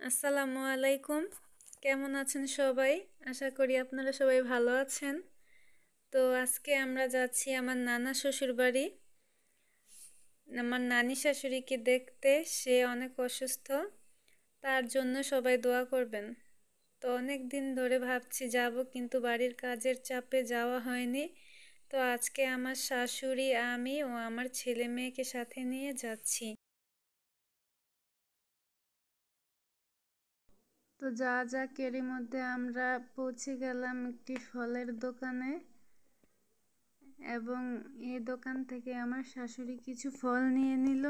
আসসালামু আলাইকুম। কেমন আছেন সবাই? আশা করি আপনারা সবাই ভালো আছেন। তো আজকে আমরা যাচ্ছি আমার নানা শ্বশুর বাড়ি, আমার নানি শাশুড়িকে দেখতে। সে অনেক অসুস্থ, তার জন্য সবাই দোয়া করবেন। তো অনেক দিন ধরে ভাবছি যাব, কিন্তু বাড়ির কাজের চাপে যাওয়া হয়নি। তো আজকে আমার শাশুড়ি, আমি ও আমার ছেলে মেয়েকে সাথে নিয়ে যাচ্ছি। তো এরই মধ্যে আমরা পৌঁছে গেলাম একটি ফলের দোকানে, এবং এই দোকান থেকে আমার শাশুড়ি কিছু ফল নিয়ে নিল।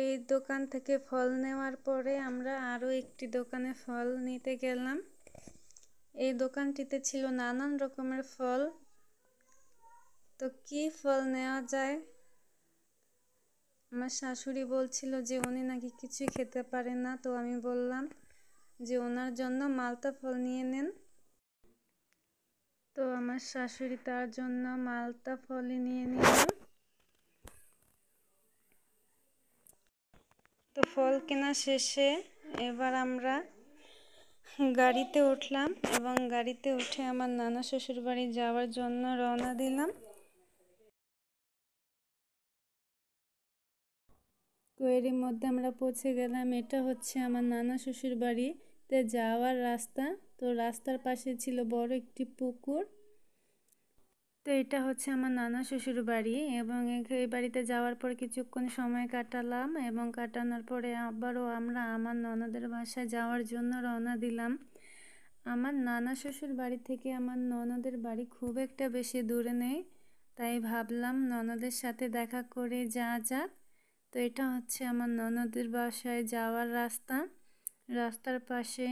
এই দোকান থেকে ফল নেওয়ার পরে আমরা আরও একটি দোকানে ফল নিতে গেলাম। এই দোকানটিতে ছিল নানান রকমের ফল। তো কি ফল নেওয়া যায়? আমার শাশুড়ি বলছিল যে উনি নাকি কিছুই খেতে পারে না। তো আমি বললাম যে ওনার জন্য মালতা ফল নিয়ে নেন। তো আমার শাশুড়ি তার জন্য মালতা ফলই নিয়ে নিল। তো ফল কেনা শেষে এবার আমরা গাড়িতে উঠলাম, এবং গাড়িতে উঠে আমার নানা শ্বশুর বাড়ি যাওয়ার জন্য রওনা দিলাম। তো এরই মধ্যে আমরা পৌঁছে গেলাম। এটা হচ্ছে আমার নানা শ্বশুর বাড়িতে যাওয়ার রাস্তা। তো রাস্তার পাশে ছিল বড় একটি পুকুর। তো এটা হচ্ছে আমার নানা শ্বশুর বাড়ি, এবং এই বাড়িতে যাওয়ার পর কিছুক্ষণ সময় কাটালাম, এবং কাটানোর পরে আবারও আমরা আমার ননদের বাসায় যাওয়ার জন্য রওনা দিলাম। আমার নানা শ্বশুর বাড়ি থেকে আমার ননদের বাড়ি খুব একটা বেশি দূরে নেই, তাই ভাবলাম ননদের সাথে দেখা করে যাক। তো এটা হচ্ছে আমার ননদের বাসায় যাওয়ার রাস্তা। রাস্তার পাশে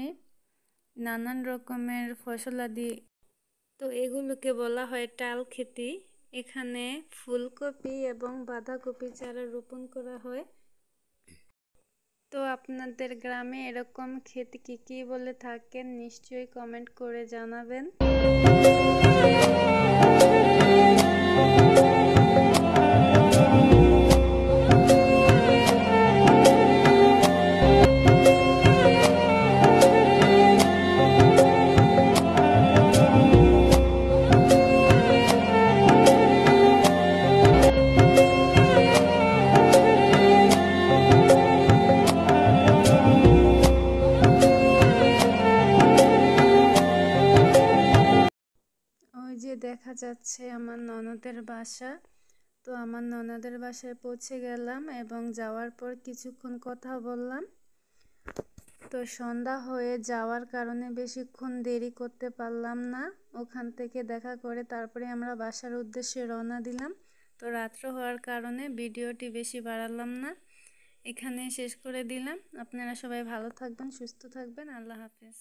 নানান রকমের ফসলাদি, তো এগুলোকে বলা হয় টাল খেতি। এখানে ফুলকপি এবং বাঁধাকপি চারা রোপণ করা হয়। তো আপনাদের গ্রামে এরকম খেতে কি বলে থাকেন নিশ্চয়ই কমেন্ট করে জানাবেন। ওই যে দেখা যাচ্ছে আমার ননদের বাসা। তো আমার ননদের বাসায় পৌঁছে গেলাম, এবং যাওয়ার পর কিছুক্ষণ কথা বললাম। তো সন্ধ্যা হয়ে যাওয়ার কারণে বেশিক্ষণ দেরি করতে পারলাম না। ওখান থেকে দেখা করে তারপরে আমরা বাসার উদ্দেশ্যে রওনা দিলাম। তো রাত্র হওয়ার কারণে ভিডিওটি বেশি বাড়ালাম না, এখানে শেষ করে দিলাম। আপনারা সবাই ভালো থাকবেন, সুস্থ থাকবেন। আল্লাহ হাফেজ।